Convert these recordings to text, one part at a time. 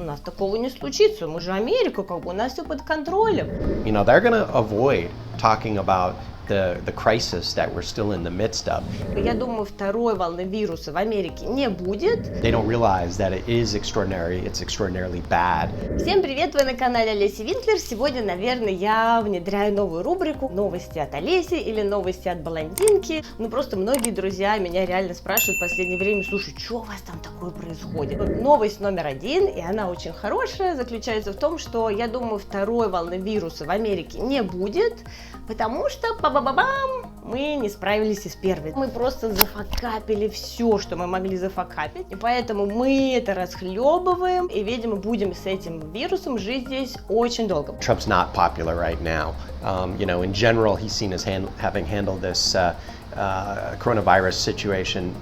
нас такого не случится, мы же Америка, как бы у нас все под контролем. You know, they're going to avoid talking about the crisis that we're still in the midst of. Я думаю, второй волны вируса в Америке не будет. They don't realize that it is extraordinary, it's extraordinarily bad. Всем привет, вы на канале Олеси Винклер. Сегодня, наверное, я внедряю новую рубрику «Новости от Олеси» или «Новости от блондинки». Ну, просто многие друзья меня реально спрашивают в последнее время: слушай, что у вас там такое происходит? Новость номер один, и она очень хорошая, заключается в том, что, я думаю, второй волны вируса в Америке не будет, потому что мы не справились и с первой. Мы просто зафакапили все, что мы могли зафакапить, и поэтому мы это расхлебываем, и, видимо, будем с этим вирусом жить здесь очень долго. Trump's not popular right now. You know, in general, he's seen as having handled this coronavirus situation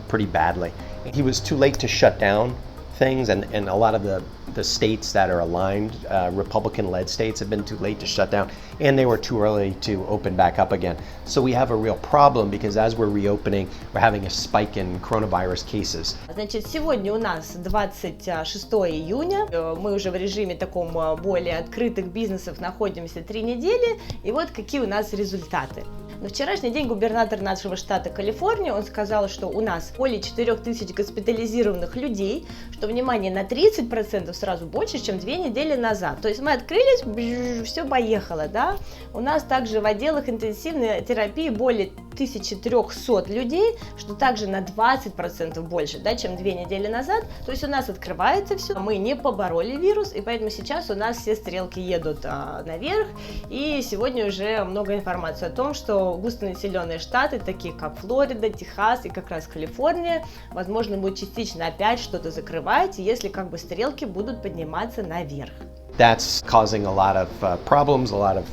pretty badly. He was too late to shut down things, and a lot of the states that are aligned, Republican-led states, have been too late to shut down, and they were too early to open back up again. So we have a real problem because as we're reopening, we're having a spike in coronavirus cases. Значит, сегодня у нас 26 июня, мы уже в режиме таком более открытых бизнесов находимся 3 недели, и вот какие у нас результаты. На вчерашний день губернатор нашего штата Калифорнии, он сказал, что у нас более 4000 госпитализированных людей, что, внимание, на 30% сразу больше, чем 2 недели назад. То есть мы открылись, все поехало, да. У нас также в отделах интенсивной терапии более 1300 людей, что также на 20% больше, да, чем 2 недели назад. То есть у нас открывается все, мы не побороли вирус, и поэтому сейчас у нас все стрелки едут наверх, и сегодня уже много информации о том, что густонаселенные штаты, такие как Флорида, Техас и как раз Калифорния, возможно, будет частично опять что-то закрывать, если как бы стрелки будут подниматься наверх. That's causing a lot of problems, a lot of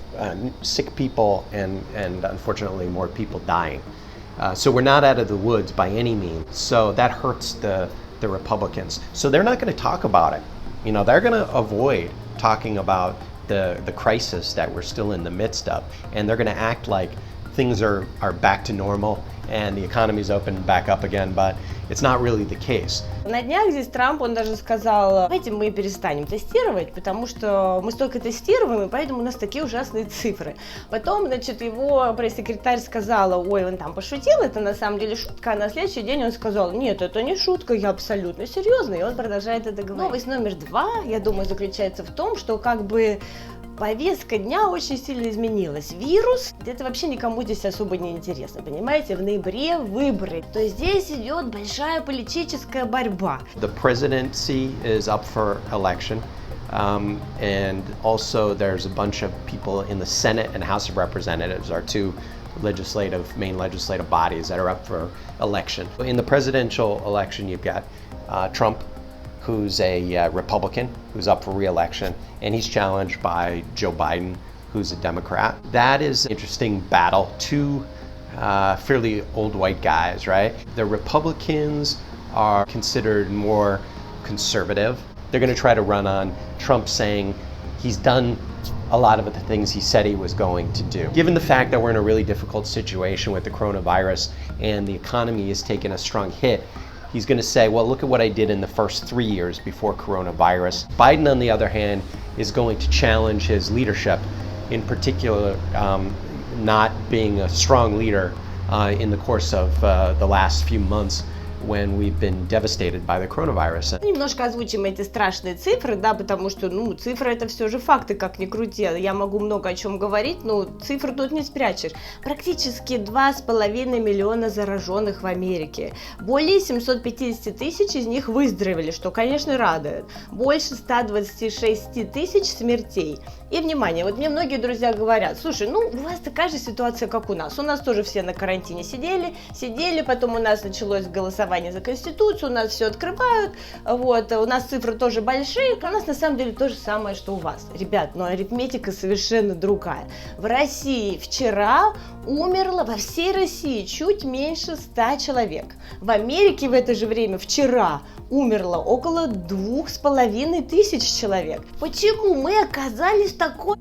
sick people, and unfortunately more people dying. So we're not out of the woods by any means. So that hurts the Republicans. So they're not going to talk about it. You know, they're going to avoid talking about the crisis that we're still in the midst of, and they're going to act like things are back to normal and the economy's open back up again, but it's not really the case. На днях здесь Трамп, он даже сказал: давайте мы перестанем тестировать, потому что мы столько тестируем, и поэтому у нас такие ужасные цифры. Потом, значит, его пресс-секретарь сказала: ой, он там пошутил, это на самом деле шутка, а на следующий день он сказал: нет, это не шутка, я абсолютно серьезно, и он продолжает это говорить. Новость номер 2, я думаю, заключается в том, что как бы повестка дня очень сильно изменилась. Вирус, это вообще никому здесь особо не интересно, понимаете? В ноябре выборы, то есть здесь идет большая политическая борьба. The presidency is up for election, and also there's a bunch of people in the Senate and House of Representatives, are two main legislative bodies that are up for election. In the presidential election, you've got Trump, who's a Republican, who's up for re-election, and he's challenged by Joe Biden, who's a Democrat. That is an interesting battle. Two fairly old white guys, right? The Republicans are considered more conservative. They're going to try to run on Trump saying he's done a lot of the things he said he was going to do. Given the fact that we're in a really difficult situation with the coronavirus and the economy is taking a strong hit, he's going to say, well, look at what I did in the first 3 years before coronavirus. Biden, on the other hand, is going to challenge his leadership, in particular, not being a strong leader in the course of the last few months when we've been devastated by the coronavirus. Немножко озвучим эти страшные цифры, да, потому что, цифры это все же факты, как ни крути. Я могу много о чем говорить, но цифры тут не спрячешь. Практически 2,5 миллиона зараженных в Америке. Более 750 тысяч из них выздоровели, что, конечно, радует. Больше 126 тысяч смертей. И, внимание, вот мне многие друзья говорят: слушай, у вас такая же ситуация, как у нас. У нас тоже все на карантине сидели, потом у нас началось голосование за Конституцию, у нас все открывают, вот, у нас цифры тоже большие, у нас на самом деле то же самое, что у вас. Ребят, но арифметика совершенно другая. В России вчера умерло во всей России чуть меньше 100 человек. В Америке в это же время вчера умерло около 2500 человек. Почему мы оказались в такой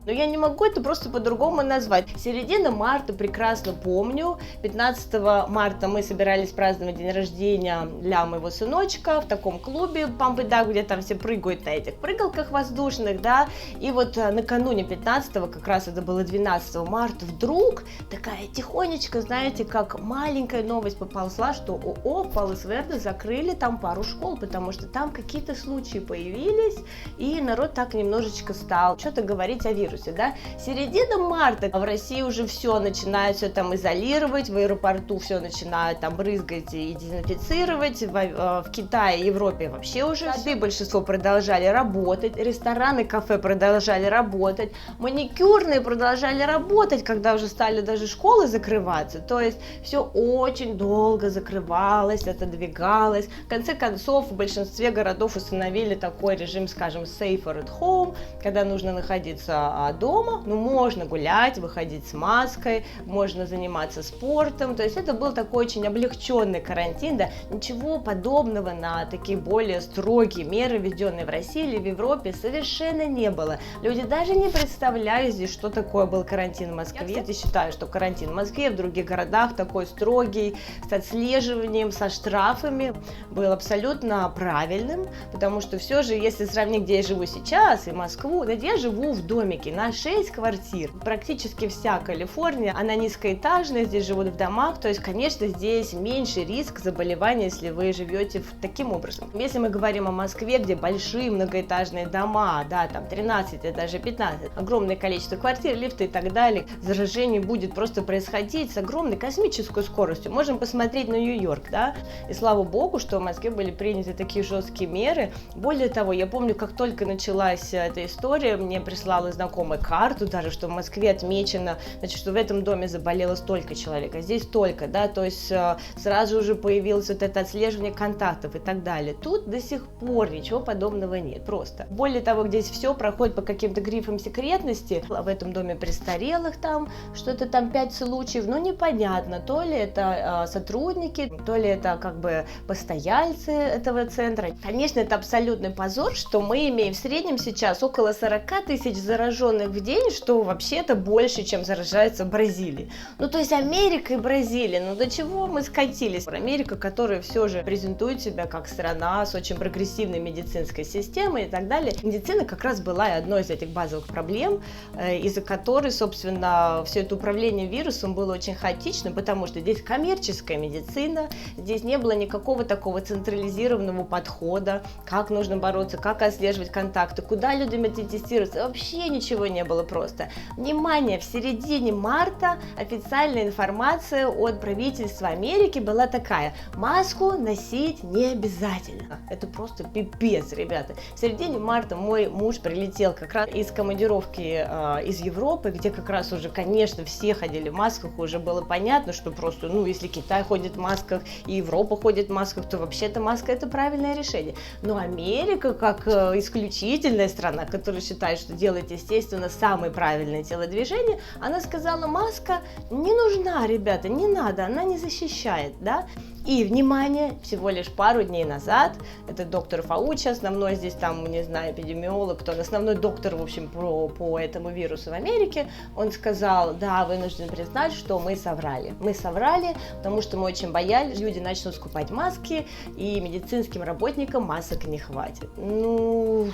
Но я не могу это просто по-другому назвать. Середина марта прекрасно помню. 15 марта мы собирались праздновать день рождения для моего сыночка в таком клубе Pump It Up, где там все прыгают на этих прыгалках воздушных, да. И вот накануне 15-го, как раз это было 12 марта, вдруг такая тихонечко, знаете, как маленькая новость поползла, что в Пало-Верде закрыли там пару школ, потому что там какие-то случаи появились, и народ так немножечко стал что-то говорить о вирусе, да. Середина марта, в России уже все начинают все там изолировать, в аэропорту все начинают там брызгать и дезинфицировать, в Китае и Европе вообще уже сады большинство продолжали работать, рестораны, кафе продолжали работать, маникюрные продолжали работать, когда уже стали даже школы закрываться, то есть все очень долго закрывалось, отодвигалось. В конце концов, в большинстве городов установили такой режим, скажем, safer at home, когда нужно находиться дома, но можно гулять, выходить с маской, можно заниматься спортом, то есть это был такой очень облегченный карантин, да, ничего подобного на такие более строгие меры, введенные в России или в Европе, совершенно не было. Люди даже не представляли здесь, что такое был карантин в Москве. Я, кстати, считаю, что карантин в Москве, в других городах такой строгий, с отслеживанием, со штрафами, был абсолютно правильным, потому что все же, если сравнить, где я живу сейчас, и Москву, я живу в домике на 6 квартир. Практически вся Калифорния, она низкоэтажная, здесь живут в домах, то есть, конечно, здесь меньше риск заболевания, если вы живете таким образом. Если мы говорим о Москве, где большие многоэтажные дома, да, там 13, а даже 15, огромное количество квартир, лифты и так далее, заражение будет просто происходить с огромной космической скоростью. Можем посмотреть на Нью-Йорк, да, и слава богу, что в Москве были приняты такие жесткие меры. Более того, я помню, как только началась эта история, мне прислала знакомая карту даже, что в Москве отмечено, значит, что в этом доме заболело столько человек, а здесь столько, да, то есть сразу же появилось вот это отслеживание контактов и так далее. Тут до сих пор ничего подобного нет, просто. Более того, здесь все проходит по каким-то грифам секретности, в этом доме престарелых там, что-то там 5 случаев, но непонятно, то ли это сотрудники, то ли это как бы постояльцы этого центра. Конечно, это абсолютный позор, что мы имеем в среднем сейчас около 40 тысяч зараженных в день, что вообще-то больше, чем заражается в Бразилии. Ну, то есть Америка и Бразилия, ну до чего мы скатились? Америка, которая все же презентует себя как страна с очень прогрессивной медицинской системой и так далее. Медицина как раз была одной из этих базовых проблем, из-за которой, собственно, все это управление вирусом было очень хаотичным, потому что здесь коммерческая медицина, здесь не было никакого такого централизированного подхода, как нужно бороться, как отслеживать контакты, куда люди тестируются, вообще ничего не было просто. Внимание, в середине марта официальная информация от правительства Америки была такая: маску носить не обязательно. Это просто пипец, ребята. В середине марта мой муж прилетел как раз из командировки из Европы, где как раз уже, конечно, все ходили в масках, уже было понятно, что просто, ну, если Китай ходит в масках и Европа ходит в масках, то вообще-то маска — это правильное решение. Но Америка, как исключительная страна, которая считает, что делает, естественно, самые правильные телодвижения, она сказала: маска не нужна, ребята, не надо, она не защищает, да. И, внимание, всего лишь пару дней назад, это доктор Фаучи, основной здесь там, не знаю, эпидемиолог, кто основной доктор, в общем, по этому вирусу в Америке, он сказал: да, вынужден признать, что мы соврали. Мы соврали, потому что мы очень боялись, люди начнут скупать маски, и медицинским работникам масок не хватит. Ну,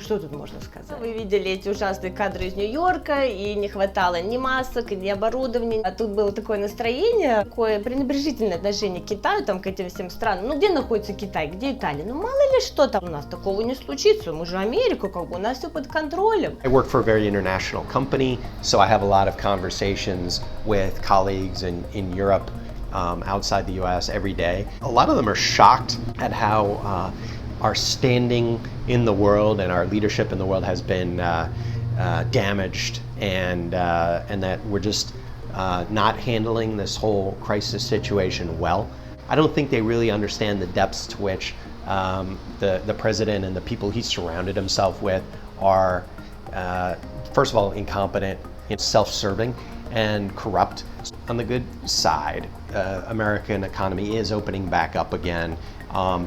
что тут можно сказать? Вы видели эти ужасные кадры из Нью-Йорка, и не хватало ни масок, ни оборудования. А тут было такое настроение, такое пренебрежительное отношение к Китаю, там, к этим всем странам. Ну, где находится Китай, где Италия? Ну, мало ли что там, у нас такого не случится. Мы же Америка, как бы, у нас все под контролем. I work for a very international company, so I have a lot of conversations with colleagues in Europe, outside the U.S. every day. A lot of them are shocked at how our standing in the world and our leadership in the world has been damaged, and that we're just not handling this whole crisis situation well. I don't think they really understand the depths to which the president and the people he surrounded himself with are, first of all, incompetent, self-serving, and corrupt. On the good side, American economy is opening back up again,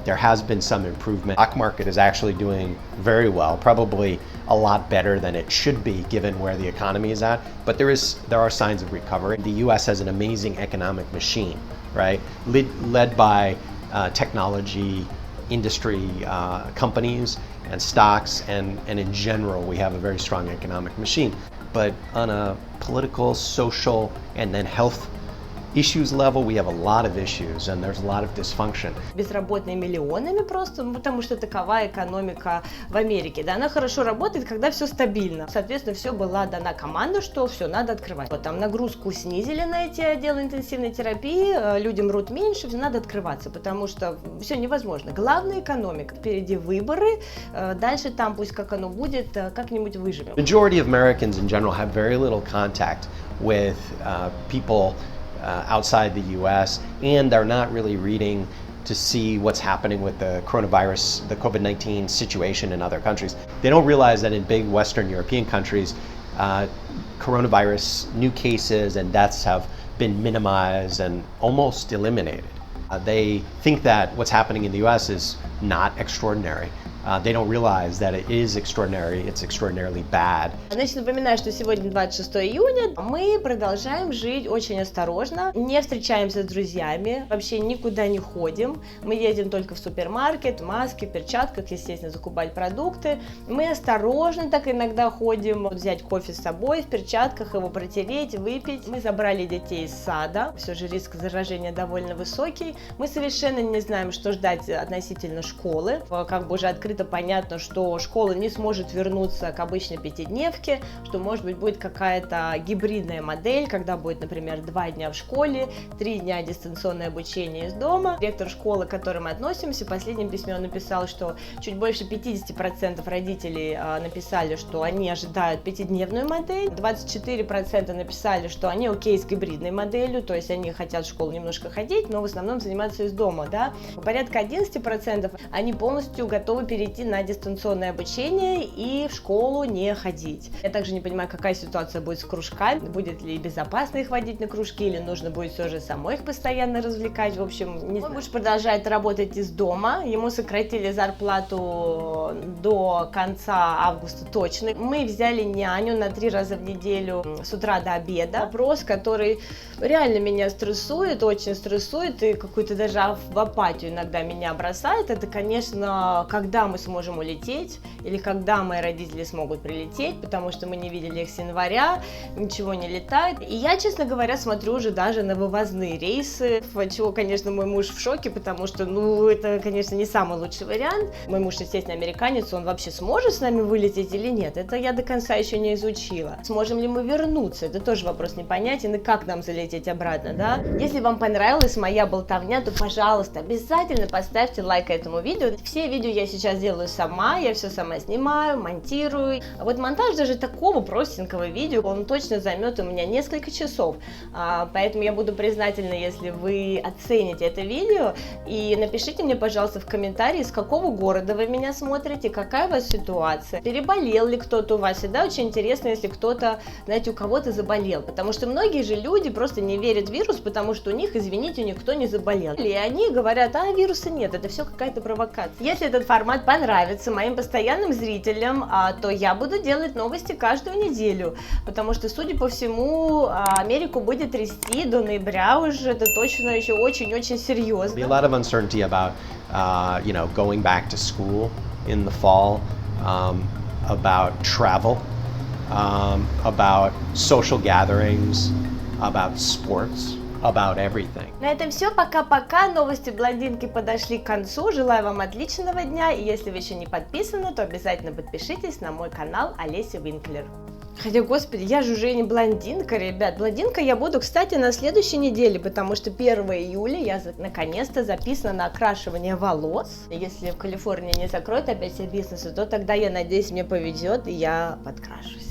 There has been some improvement. The stock market is actually doing very well, probably a lot better than it should be given where the economy is at, but there are signs of recovery. The US has an amazing economic machine, right? Led by technology industry companies and stocks, and in general we have a very strong economic machine. But on a political, social, and then health issues level, we have a lot of issues and there's a lot of dysfunction. Безработные миллионами просто, потому что такова экономика в Америке. Да, она хорошо работает, когда все стабильно. Соответственно, все была дана команда, что все надо открывать. Вот там нагрузку снизили на эти отделы интенсивной терапии, люди мрут меньше, все надо открываться, потому что все невозможно. Главная экономика. Впереди выборы, дальше там пусть как оно будет, как-нибудь выживем. Majority of Americans in general have very little contact with people outside the US, and they're not really reading to see what's happening with the coronavirus, the COVID-19 situation in other countries. They don't realize that in big Western European countries, coronavirus new cases and deaths have been minimized and almost eliminated. They think that what's happening in the US is not extraordinary. They don't realize that it is extraordinary, it's extraordinarily bad. Значит, напоминаю, что сегодня 26 июня, мы продолжаем жить очень осторожно, не встречаемся с друзьями, вообще никуда не ходим, мы едем только в супермаркет, в маске, в перчатках, естественно, закупать продукты, мы осторожно так иногда ходим, взять кофе с собой, в перчатках его протереть, выпить. Мы забрали детей из сада, все же риск заражения довольно высокий, мы совершенно не знаем, что ждать относительно школы, как бы уже открыто понятно, что школа не сможет вернуться к обычной пятидневке, что, может быть, будет какая-то гибридная модель, когда будет, например, 2 дня в школе, 3 дня дистанционное обучение из дома. Директор школы, к которой мы относимся, в последнем письме он написал, что чуть больше 50% родителей написали, что они ожидают 5-дневную модель, 24% написали, что они окей с гибридной моделью, то есть они хотят в школу немножко ходить, но в основном заниматься из дома, да. Порядка 11% они полностью готовы перейти на дистанционное обучение и в школу не ходить. Я также не понимаю, какая ситуация будет с кружками, будет ли безопасно их водить на кружки, или нужно будет все же самой их постоянно развлекать. В общем, мой муж продолжает работать из дома, ему сократили зарплату до конца августа точно. Мы взяли няню на 3 раза в неделю с утра до обеда. Вопрос, который реально меня стрессует, очень стрессует, и какую-то даже в апатию иногда меня бросает, это, конечно, когда мы сможем улететь, или когда мои родители смогут прилететь, потому что мы не видели их с января, ничего не летает. И я, честно говоря, смотрю уже даже на вывозные рейсы, от чего, конечно, мой муж в шоке, потому что, это, конечно, не самый лучший вариант. Мой муж, естественно, американец, он вообще сможет с нами вылететь или нет? Это я до конца еще не изучила. Сможем ли мы вернуться? Это тоже вопрос непонятен, и как нам залететь обратно, да? Если вам понравилась моя болтовня, то, пожалуйста, обязательно поставьте лайк этому видео. Все видео я сейчас делаю сама, я все сама снимаю, монтирую. А вот монтаж даже такого простенького видео, он точно займет у меня несколько часов. Поэтому я буду признательна, если вы оцените это видео. И напишите мне, пожалуйста, в комментарии, с какого города вы меня смотрите, какая у вас ситуация, переболел ли кто-то у вас. Всегда очень интересно, если кто-то, знаете, у кого-то заболел. Потому что многие же люди просто не верят в вирус, потому что у них, извините, никто не заболел. И они говорят, вируса нет, это все какая-то провокация. Если этот формат понравится моим постоянным зрителям, то я буду делать новости каждую неделю, потому что, судя по всему, Америку будет трясти до ноября уже, это точно еще очень-очень серьезно. There'll be a lot of uncertainty about, going back to school in the fall, about travel, about social gatherings, about sports. About everything. На этом все, пока-пока, новости блондинки подошли к концу, желаю вам отличного дня, и если вы еще не подписаны, то обязательно подпишитесь на мой канал Олеся Винклер. Хотя, господи, я же уже не блондинка, ребят. Блондинка я буду, кстати, на следующей неделе, потому что 1 июля я наконец-то записана на окрашивание волос. Если в Калифорнии не закроют опять все бизнесы, то тогда, я надеюсь, мне повезет, и я подкрашусь.